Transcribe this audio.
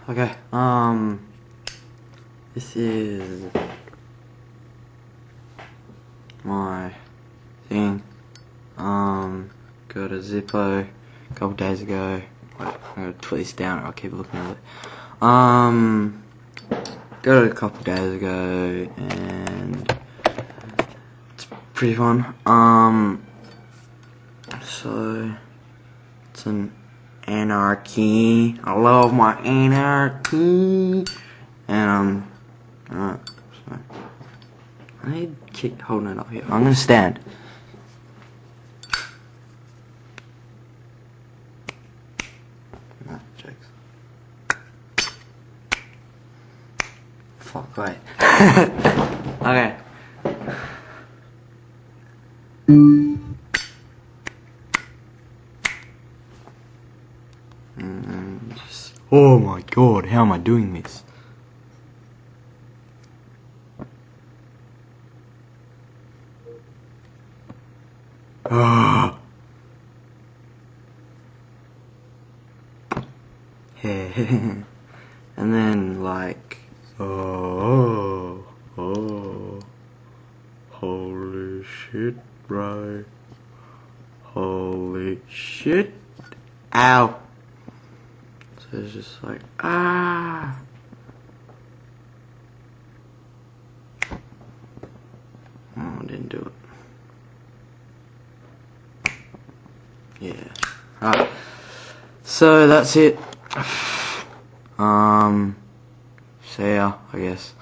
Okay, this is my thing. Got a Zippo a couple days ago. Wait, I'm gonna twist this down or I'll keep looking at it. Got it a couple days ago and it's pretty fun. So it's an anarchy. I love my anarchy. And alright, so I need to keep holding it up here. I'm gonna stand. No, jokes. Fuck, wait. Okay. Oh my god, how am I doing this? Ah. And then like, oh, holy shit, bro. Holy shit. Ow. So it's just like, ah. Oh, I didn't do it. Yeah. Alright. So that's it. See ya, I guess.